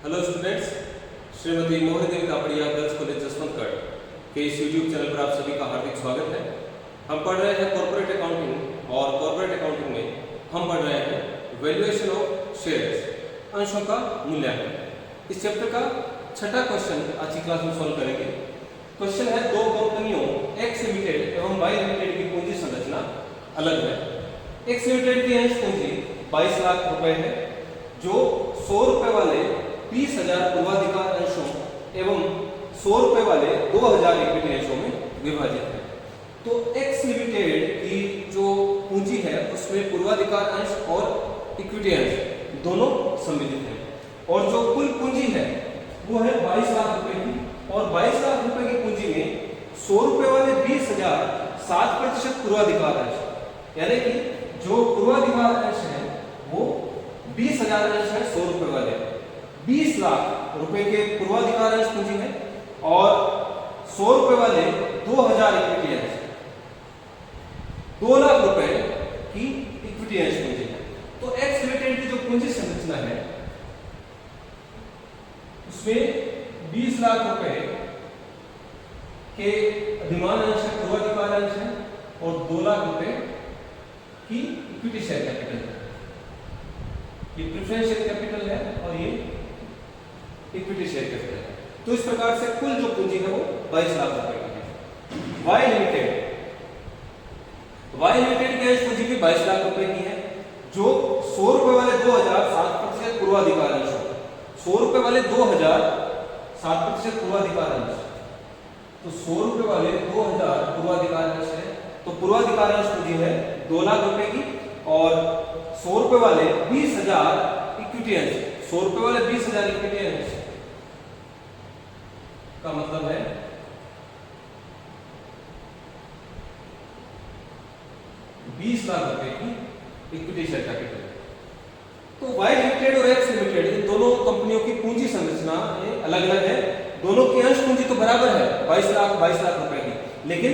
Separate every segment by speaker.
Speaker 1: Hello students, Shrimati Mohan देवी Kapadia girls college Jaswantgarh के इस YouTube channel पर आप सभी का हार्दिक स्वागत है। हम पढ़ रहे हैं कॉर्पोरेट अकाउंटिंग और कॉर्पोरेट अकाउंटिंग में हम पढ़ रहे हैं वैल्यूएशन ऑफ शेयर्स, अंशों का मूल्यांकन। इस चैप्टर का छठा क्वेश्चन आज की क्लास में सॉल्व करेंगे। क्वेश्चन है, दो कंपनियों एक्स लिमिटेड एवं वाई लिमिटेड की पूंजी संरचना अलग है। एक्स लिमिटेड की अंश पूंजी 22 लाख रुपए है, जो 100 रुपए वाले 20,000 पूर्वाधिकार अंशों एवं 100 रुपए वाले 2,000 इक्विटी अंशों में विभाजित है। तो एक्स लिमिटेड की जो पूंजी है उसमें पूर्वाधिकार अंश और इक्विटी अंश दोनों सम्मिलित हैं, और जो कुल पूंजी है वो है 22 लाख रुपए की, और 22 लाख रुपए की पूंजी में 100 रुपए वाले 20,000 7% पूर्वाधिकार अंश, यानी कि जो पूर्वाधिकार अंश है वो 20,000 अंश है 100 रुपए वाले। 20 लाख रुपए के पूर्वाधिकार अंश पूंजी है और 100 रुपए वाले 2,000 इक्विटी अंश, 2 लाख रुपए की इक्विटी अंश पूंजी है। तो एक्स लिमिटेड की जो पूंजी संरचना है उसमें 20 लाख रुपए के अधिमान अंश है, पूर्वाधिकार अंश है, और 2 लाख रुपए की इक्विटी शेयर कैपिटल है। ये प्रेफरेंस शेयर कैपिटल है और ये इक्विटी शेयर कैपिटल है। तो इस प्रकार से कुल जो पूंजी है वो 22 लाख रुपए की है। वाई लिमिटेड की अंश पूंजी भी 22 लाख रुपए की है, जो 100 रुपए वाले 2,000 7% पूर्वाधिकार अंश, 100 रुपए वाले 2,000 7% पूर्वाधिकार अंश, तो 100 रुपए वाले 2,000 पूर्वाधिकार अंश है, तो पूर्वाधिकार अंश पूंजी है 2 लाख रुपए की, और 100 रुपए वाले 20,000 इक्विटी अंश, 100 रुपए वाले 20,000 इक्विटी अंश का मतलब है 20 लाख रुपए की इक्विटी शेयर कैपिटल। तो वाई लिमिटेड और एक्स लिमिटेड इन दोनों कंपनियों की पूंजी संरचना अलग अलग है। दोनों की अंश पूंजी तो बराबर है 22 लाख रुपए की, लेकिन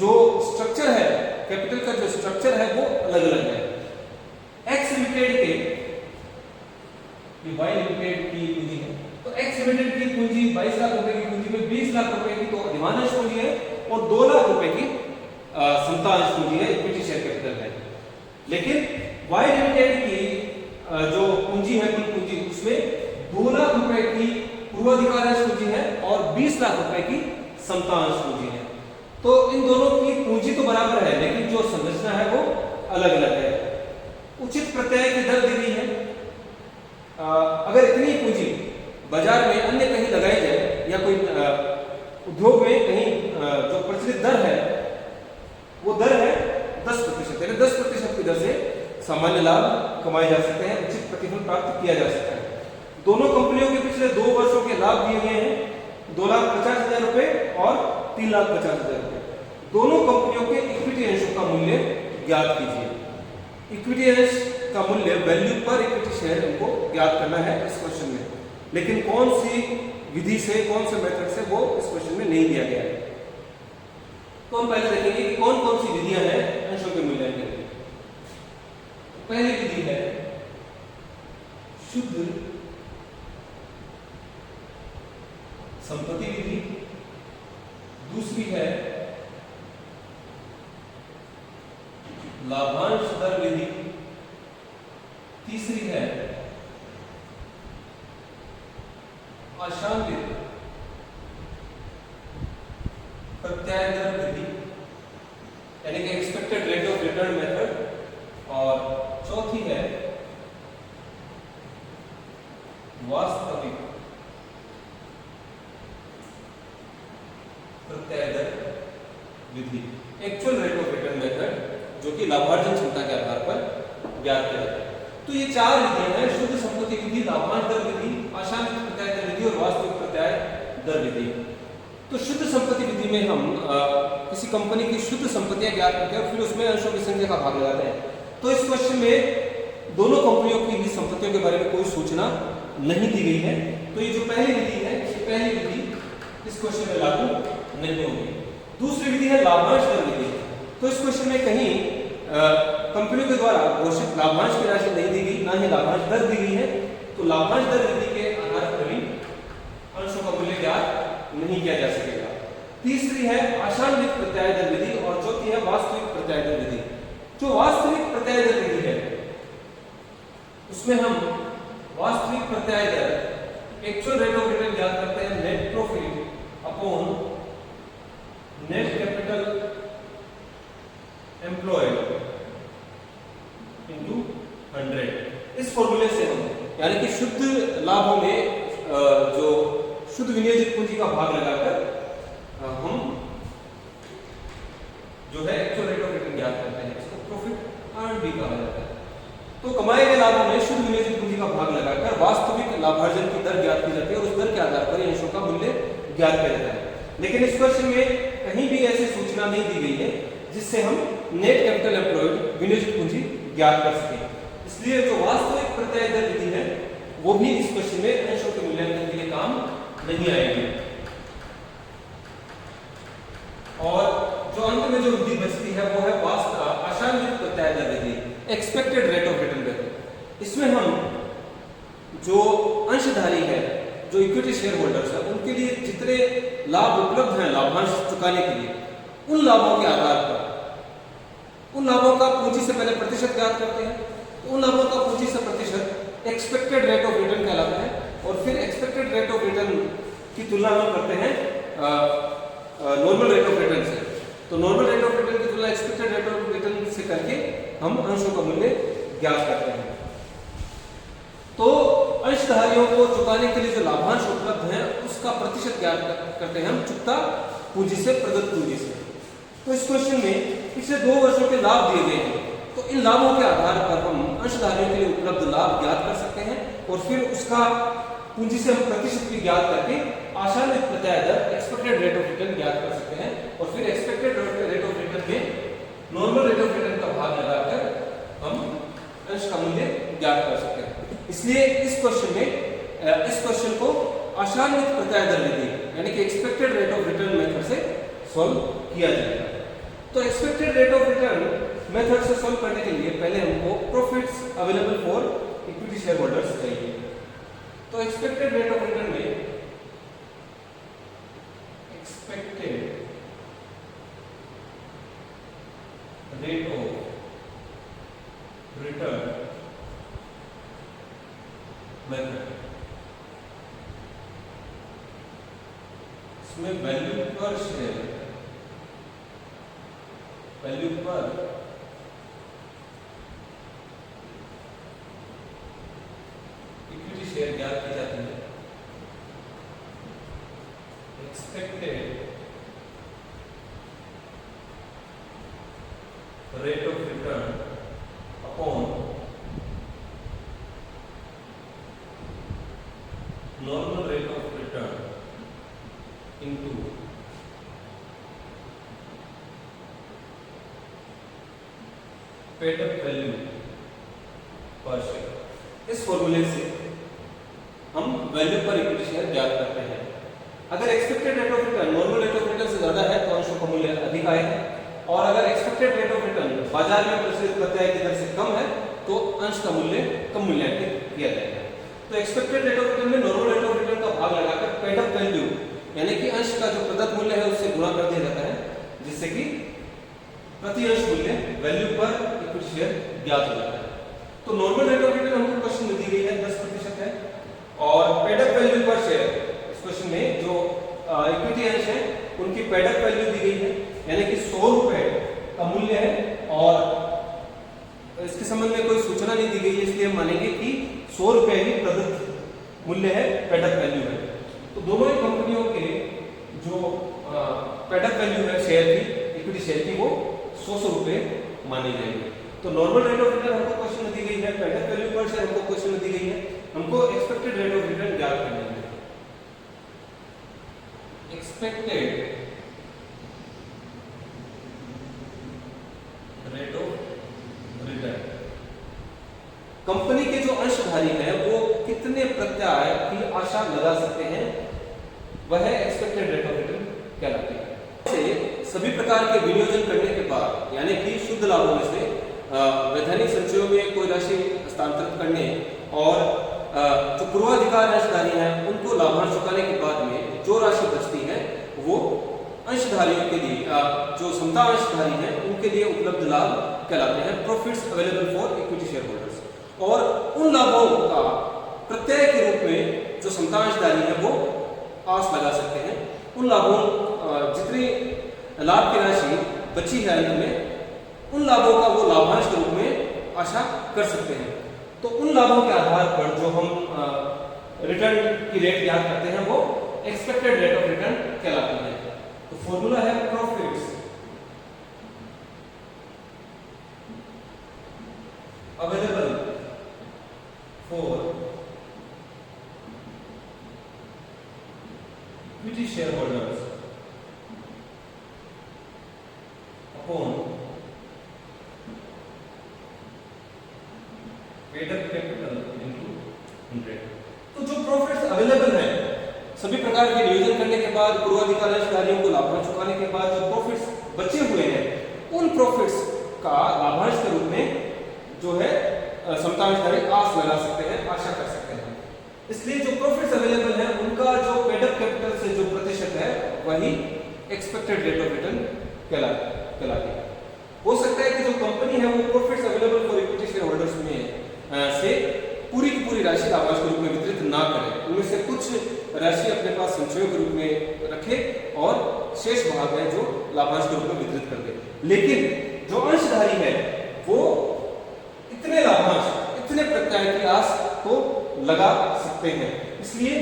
Speaker 1: जो स्ट्रक्चर है कैपिटल का, जो स्ट्रक्चर है वो अलग अलग है। एक्स लिमिटेड के, ये वाई लिमिटेड की पूंजी है, तो एक्स लिमिटेड की पूंजी 22 लाख रुपए की पूंजी में 20 लाख रुपए की तो अधिमान अंश पूंजी है, और 2 लाख रुपए की समता अंश पूंजी है, इक्विटी शेयर कैपिटल है। लेकिन वाई लिमिटेड की जो पूंजी है, कुल पूंजी, उसमें 2 लाख रुपए की पूर्वाधिकार अंश पूंजी है और 20 लाख रुपए की समता अंश पूंजी है। तो इन दोनों की पूंजी तो बराबर है, लेकिन जो संरचना है वो अलग अलग है। उचित प्रत्यय की दर दी गई है। अगर इतनी पूंजी बाजार में अन्य कहीं लगाई जाए या कोई उद्योग में कहीं जो प्रचलित दर है वो दर है 10%, यानी 10% की दर से सामान्य लाभ कमाए जा सकते हैं, उचित प्रतिफल प्राप्त किया जा सकता है। दोनों कंपनियों के पिछले 2 वर्षों के लाभ दिए गए हैं, 2,50,000 रुपए और 3,50,000 रुपए। दोनों कंपनियों के इक्विटी अंशों का मूल्य ज्ञात कीजिए। इक्विटी अंश का मूल्य वैल्यू पर इक्विटी शेयर इनको ज्ञात करना है इस क्वेश्चन में, लेकिन कौन सी विधि से, कौन से मेथड से, वो इस क्वेश्चन में नहीं दिया गया है। तो हम पहले देखेंगे कि कौन कौन सी विधियां हैं अंशों के मूल्यांकन की। पहली विधि है शुद्ध संपत्ति विधि, दूसरी है लाभांश दर विधि, तीसरी है आशान्वित प्रत्याय दर विधि, यानी कि expected rate of return method, और चौथी है वास्तविक प्रत्याय दर विधि, actual rate of return method, जो कि लाभार्जन क्षमता के आधार पर ज्ञात किया जाता है। तो ये 4 विधियां हैं, शुद्ध संपत्ति विधि, लाभांश दर विधि, आशान्वित प्रत्याय दर विधि और वास्तविक प्रत्याय दर विधि। तो शुद्ध संपत्ति विधि में हम किसी कंपनी की शुद्ध संपत्तियां ज्ञात करते हैं और फिर उसमें अंशों की संख्या का भाग लगाते हैं। तो इस क्वेश्चन में दोनों कंपनियों की संपत्तियों के बारे में कोई सूचना नहीं दी गई है, तो ये जो पहली विधि है, ये पहली विधि इस क्वेश्चन में लागू नहीं होगी। दूसरी विधि है लाभांश दर विधि। तो इस क्वेश्चन में कहीं कंपनियों के द्वारा घोषित लाभांश की राशि नहीं दी गई, ना ही लाभांश दर दी गई है, तो लाभांश दर विधि के आधार पर भी तीसरी है आशान्वित प्रत्याय दर विधि और चौथी है वास्तविक प्रत्याय दर विधि। जो वास्तविक प्रत्याय दर विधि है उसमें हम वास्तविक प्रत्याय दर एक्चुअल रेट ऑफ रिटर्न ज्ञात करते हैं net profit upon net capital employed into 100। इस फॉर्मूले से हम यानी कि शुद्ध लाभों में जो शुद्ध विनियोजित पूंजी का भाग लगाकर हम जो है एक्चुअल रेट ऑफ रिटर्न ज्ञात करते हैं। इसको प्रॉफिट अर्न भी कहा जाता है। तो कमाए गए लाभों में शुद्ध विनियोजित पूंजी का भाग लगाकर वास्तविक लाभार्जन की दर ज्ञात की जाती है और उस दर के आधार पर अंशों का मूल्य ज्ञात किया जाता है। लेकिन इस क्वेश्चन में कहीं भी ऐसी सूचना नहीं दी गई है जिससे हम नेट कैपिटल एम्प्लॉयड विनियोजित पूंजी ज्ञात कर सकें। इसलिए जो वास्तविक प्रत्याय दर विधि है वो भी इस क्वेश्चन में अंशों के मूल्यांकन के लिए काम नहीं आएगी। और जो अंत में जो विधि बचती है वो है आशान्वित प्रत्याय दर विधि, expected rate of return method. इसमें हम जो अंशधारी है, जो इक्विटी शेयर होल्डर्स है, उनके लिए जितने लाभ उपलब्ध हैं लाभांश चुकाने के लिए, उन लाभों के आधार पर उन लाभों का पूंजी से पहले प्रतिशत ज्ञात करते हैं। तो उन लाभों का पूंजी से प्रतिशत एक्सपेक्टेड रेट ऑफ रिटर्न कहलाता है और फिर एक्सपेक्टेड रेट ऑफ रिटर्न की तुलना हम करते हैं नॉर्मल रेट ऑफ रिटर्न से। तो नॉर्मल रेट ऑफ रिटर्न की तुलना एक्सपेक्टेड रेट ऑफ रिटर्न से करके हम अंशों का मूल्य ज्ञात करते हैं। तो अंशधारियों को चुकाने के लिए जो लाभांश उपलब्ध है उसका प्रतिशत ज्ञात करते हैं हम चुकता पूंजी से प्रदत्त पूंजी से। तो इस क्वेश्चन में पिछले 2 वर्षों के लाभ दिए गए हैं, तो इन लाभों के आधार पर हम अंशधारियों के लिए उपलब्ध लाभ ज्ञात कर सकते हैं और फिर उसका पूंजी से हम प्रतिशत भी ज्ञात करके आशान्वित प्रत्याय दर एक्सपेक्टेड रेट ऑफ रिटर्न ज्ञात कर सकते हैं और फिर एक्सपेक्टेड रेट ऑफ रिटर्न में नॉर्मल रेट ऑफ रिटर्न का भाग लगाकर हम अंश का मूल्य ज्ञात कर सकते हैं। इसलिए इस क्वेश्चन को आशान्वित प्रत्याय दर विधि यानी कि expected rate of return method से सॉल्व किया जाएगा। तो expected rate of return method से सॉल्व करने के लिए पहले हमको profits available for equity share holders चाहिए। तो एक्सपेक्टेड रेट ऑफ रिटर्न में expected rate of return method, इसमें value per share, value per equity share ज्ञात की जाती है। Expected rate of return upon normal rate of return into paid up value per share. इस फॉर्मूले से हम वैल्यू पर इक्विटी शेयर ज्ञात करते हैं। अगर expected rate of return normal rate of return से ज्यादा है तो अंशों का मूल्य अधिक आएगा और अगर एक्सपेक्टेड रेट ऑफ रिटर्न बाजार में प्रचलित प्रत्याय की दर से कम है तो अंश का मूल्य कम मूल्यांकित किया जाएगा। तो एक्सपेक्टेड रेट ऑफ रिटर्न में नॉर्मल रेट ऑफ रिटर्न का भाग लगाकर पेड अप वैल्यू यानी कि अंश का जो प्रदत्त मूल्य है उससे गुणा कर दिया जाता है जिससे कि प्रति अंश मूल्य वैल्यू पर इक्विटी शेयर ज्ञात हो जाता है। तो नॉर्मल रेट ऑफ रिटर्न हमको क्वेश्चन में दी गई है 10% है और paid up value per share इस क्वेश्चन में जो इक्विटी अंश है उनकी पेड अप वैल्यू दी गई है यानी कि 100 रुपए का मूल्य है और इसके संबंध में कोई सूचना नहीं दी गई है इसलिए हम मानेंगे कि 100 रुपए ही प्रदत्त मूल्य है, पेड अप वैल्यू है। तो दोनों ही कंपनियों के जो पेड अप वैल्यू है शेयर की, इक्विटी शेयर की, वो 100 रुपए मानी जाएगी। तो नॉर्मल रेट ऑफ रिटर्न हमको क्वेश्चन में दी गई है, paid up value per share हमको क्वेश्चन में दी गई है, हमको एक्सपेक्टेड रेट ऑफ रिटर्न ज्ञात करना है। Expected rate of return company के जो अंशधारी हैं वो कितने प्रत्याय की आशा लगा सकते हैं वह एक्सपेक्टेड रेट ऑफ रिटर्न कहलाती है। सभी प्रकार के विनियोजन करने के बाद यानी कि शुद्ध लाभों में से वैधानिक संचयों में कोई राशि हस्तांतरित करने और जो पूर्वाधिकार अंशधारी हैं उनको लाभांश चुकाने के बाद में जो राशि बचती है वो अंश अंशधारियों के लिए जो समता अंशधारी हैं उनके लिए उपलब्ध लाभ कहलाते हैं profits available for equity share holders. और उन लाभों का प्रत्यय के रूप में जो समता अंशधारी है वो आस लगा सकते हैं। उन लाभों जितनी लाभ की राशि बची है अंत में उन लाभों का वो लाभांश के रूप में आशा कर सकते हैं। तो उन लाभों के आधार पर जो हम रिटर्न की रेट याद करते हैं वो एक्सपेक्टेड रेट ऑफ रिटर्न कहलाती है। तो फॉर्मूला है profits available for equity share holders upon paid up capital into 100। तो जो प्रॉफिट्स अवेलेबल है सभी प्रकार के नियोजन करने के बाद पूर्वाधिकार अंशधारियों को लाभांश चुकाने के बाद जो प्रॉफिट्स बचे हुए हैं उन प्रॉफिट्स का लाभांश के रूप में जो है समता अंशधारी आस लगा सकते हैं, आशा कर सकते हैं। इसलिए जो प्रॉफिट्स अवेलेबल है उनका जो पेड अप कैपिटल से जो प्रतिशत है वही एक्सपेक्टेड रेट ऑफ रिटर्न कहलाती है। हो सकता है कि जो कंपनी है वो profits available for equity share holders में से पूरी की पूरी राशि लाभांश के रूप में वितरित ना करे, उनमें से कुछ राशि अपने पास संचय के रूप में रखे और शेष भाग है जो लाभांश के रूप में वितरित कर दे। लेकिन जो अंशधारी है वो इतने लाभांश इतने प्रत्यय की आस को लगा सकते हैं। इसलिए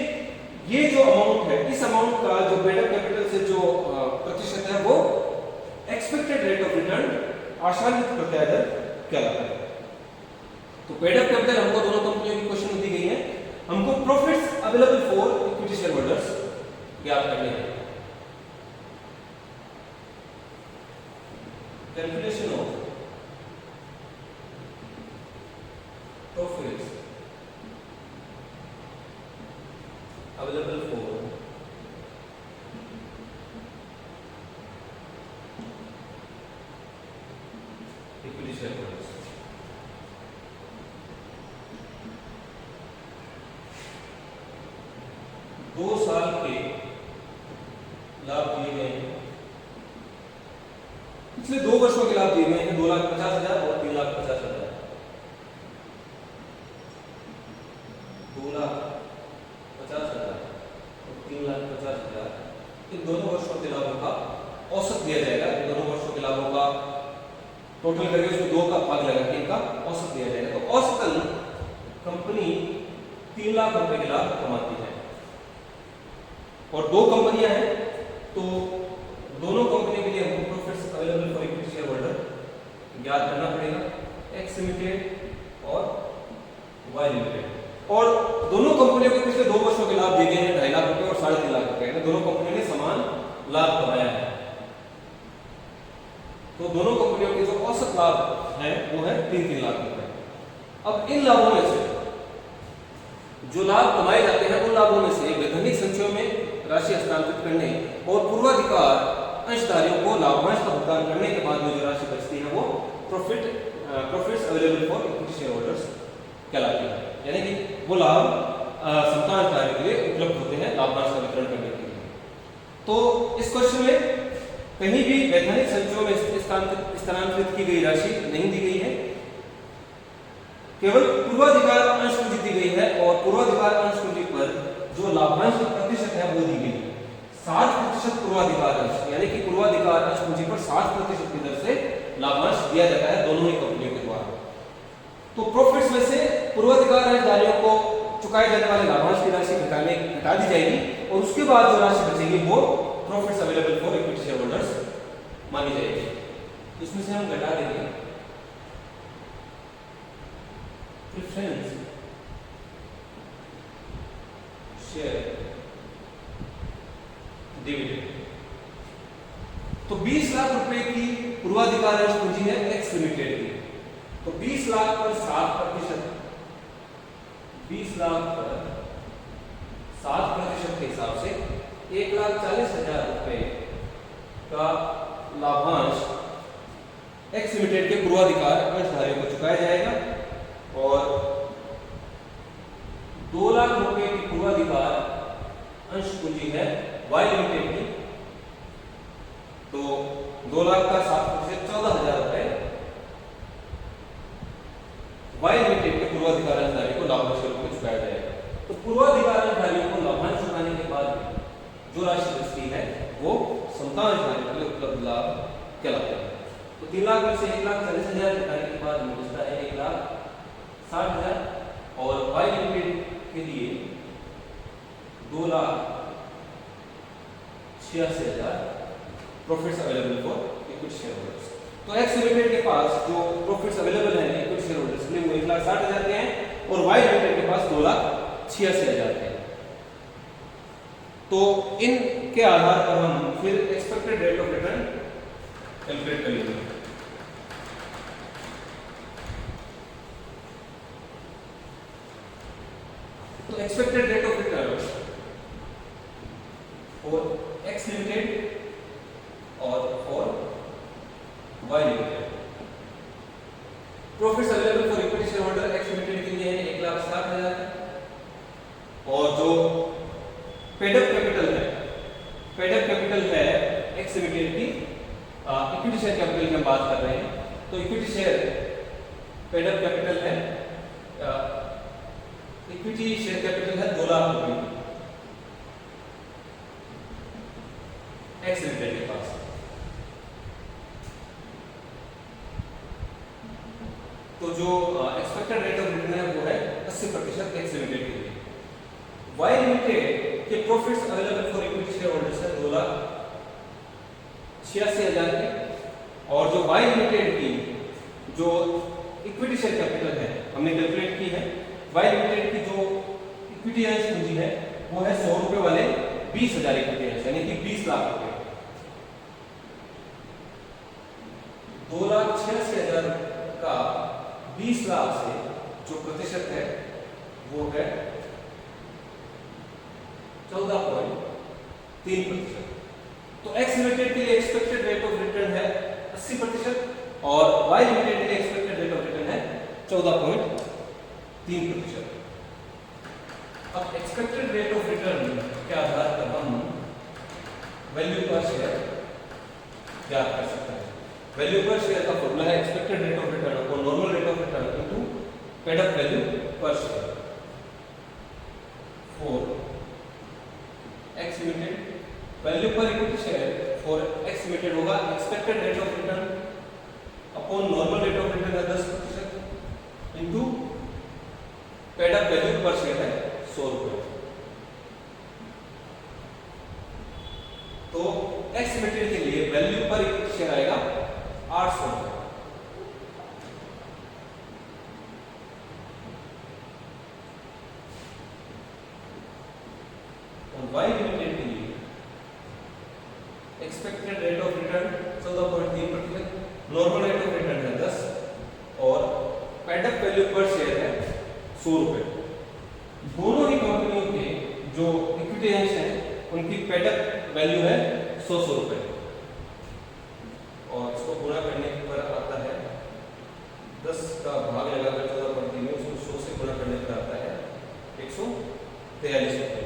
Speaker 1: ये जो अमाउंट है इस अमाउंट का जो पेड अप कैपिटल से जो प्रतिशत है वो एक्सपेक्टेड रेट ऑफ रिटर्न आशान्वित प्रत्याय दर कहलाता है। तो पेड अप कैपिटल हमको दोनों कंपनियों की क्वेश्चन में दी गई है, हमको profits available for equity share holders ज्ञात करने हैं। Calculation of profits available for equity share holders. दो साल के लाभ दिए गए हैं, पिछले 2 वर्षों के लाभ दिए गए हैं 2,50,000 और 3,50,000। 2,50,000 और 3,50,000 इन दोनों वर्षों के लाभों का औसत दिया जाएगा। इन दोनों वर्षों के लाभों का टोटल करके उसमें 2 का भाग लगा के इनका औसत दिया जाएगा। तो औसतन कंपनी 3 लाख रुपए के लाभ कमाती है और 2 कंपनियां हैं तो दोनों कंपनी के लिए हमको profits available for equity share holder याद करना पड़ेगा, एक्स लिमिटेड और वाई लिमिटेड। और दोनों कंपनियों को पिछले 2 वर्षों के लाभ दिए गए हैं 2.5 लाख रुपए और 3.5 लाख रुपए। दोनों कंपनियों ने समान लाभ कमाया है। तो दोनों कंपनियों के जो औसत लाभ है वो है 3-3 लाख रुपए। अब इन लाभों में से जो लाभ कमाए जाते हैं उन लाभों में से वैधानिक संचयों में राशि हस्तांतरित करने और पूर्वाधिकार अंशधारियों को लाभांश का भुगतान करने के बाद में जो राशि बचती है वो profits available for equity share holders कहलाती है। यानी कि वो लाभ समता अंशधारियों के लिए उपलब्ध होते हैं लाभांश का वितरण करने के लिए। तो इस क्वेश्चन में कहीं भी वैधानिक संचयों में स्थानांतरित की गई राशि नहीं दी गई है, केवल पूर्वाधिकार अंश पूंजी दी गई है और पूर्वाधिकार अंश पूंजी पर जो लाभांश का प्रतिशत है वो दी गई है 60% पूर्वाधिकार अंश, यानी कि पूर्वाधिकार अंश पूंजी पर 60% की दर से लाभांश दिया जाता है दोनों ही कंपनियों के द्वारा। तो प्रॉफिट्स में से पूर्वाधिकार अंशधारियों को चुकाए जाने वाले लाभांश की राशि घटा दी जाएगी और उसके बाद जो राशि बचेगी वो profits available for equity share holders मानी जाएगी। इसमें से हम घटा देंगे प्रेफरेंस शेयर डिविडेंड। तो 20 लाख रुपए की पूर्वाधिकार अंश पूंजी है एक्स लिमिटेड की। तो 20 लाख पर 7%, 20 लाख पर 7% के हिसाब से 1,40,000 रुपए का लाभांश एक्स लिमिटेड के पूर्वाधिकार अंशधारियों को चुकाया जाएगा और 2 लाख रुपए की पूर्वाधिकार अंश पूंजी है वाई लिमिटेड की तो 2 लाख का 7% 14,000 रुपए वाई लिमिटेड के पूर्वाधिकारी को लाभांश के रूप में चुकाया जाएगा। तो पूर्वाधिकारियों को लाभांश चुकाने के बाद जो राशि बचती है वो समतांश भाग के लिए उपलब्ध लाभ कहलाता है। तो 3 लाख में से 1,40,000 घटाने के बाद बचता है 1,60,000 और वाई लिमिटेड के लिए 2,86,000 profits available for equity share holders. तो एक्स लिमिटेड के पास जो प्रॉफिट्स अवेलेबल हैं इक्विटी शेयर होल्डर्स के लिए वो 1,60,000 के हैं और वाई लिमिटेड के पास 2,86,000 के हैं। तो इनके आधार पर हम फिर expected rate of return calculate कर लेंगे। तो expected rate of return for X limited और for Y limited. Profits available for equity share holder X limited के लिए है 1,60,000 और जो पेड अप कैपिटल है एक्स लिमिटेड की इक्विटी शेयर कैपिटल की हम बात कर रहे हैं। तो equity share paid up capital है इक्विटी शेयर कैपिटल है 2 लाख रुपए एक्स लिमिटेड के पास। तो जो एक्सपेक्टेड रेट ऑफ रिटर्न है वो है 80% एक्स लिमिटेड के लिए। वाई लिमिटेड के profits available for equity share holders है 2,86,000 के और जो वाई लिमिटेड की जो इक्विटी शेयर कैपिटल है हमने कैलकुलेट की है। वाई लिमिटेड की जो इक्विटी अंश पूंजी है वो है 100 रुपए वाले 20,000 इक्विटी अंश यानी कि 20 लाख रुपए। 2,86,000 का 20 लाख से जो प्रतिशत है वो है 14.3%। तो एक्स लिमिटेड के लिए एक्सपेक्टेड रेट ऑफ रिटर्न है 80% और वाई लिमिटेड के लिए एक्सपेक्टेड रेट ऑफ रिटर्न है 14.3%। अब एक्सपेक्टेड रेट ऑफ रिटर्न के आधार पर हम वैल्यू पर शेयर ज्ञात कर सकते हैं। वैल्यू पर शेयर का फॉर्मूला है expected rate of return upon normal rate of return into paid up value per share for X limited. Value per equity share for X limited होगा expected rate of return upon normal rate of return है 10% into paid up value per share है 100 रुपए। तो x limited के लिए value per equity share आएगा 800 रुपए। और वाई लिमिटेड के लिए expected rate of return 14.3%, normal rate of return है 10 और paid up value per share है 100 रुपए। दोनों ही कंपनियों के जो इक्विटी अंश हैं उनकी पेड अप वैल्यू है 100 रुपए और इसको गुणा करने पर आता है 10 का भाग लगाकर 14.3 में उसको 100 से गुणा करने पर आता है 143 रुपए।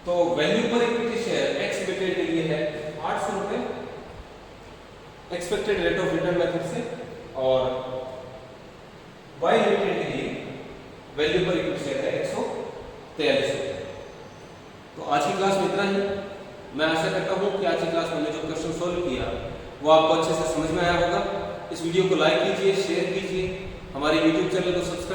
Speaker 1: तो value per equity share x limited के लिए है 800 रुपए expected rate of return method से और वाई लिमिटेड के लिए वैल्यू पर इक्विटी शेयर है 143 रुपए। तो आज की क्लास में इतना ही। मैं आशा करता हूँ कि आज की क्लास में जो क्वेश्चन सोल्व किया वो आपको अच्छे से समझ में आया होगा। इस वीडियो को लाइक कीजिए, शेयर कीजिए, हमारे यूट्यूब चैनल को सब्सक्राइब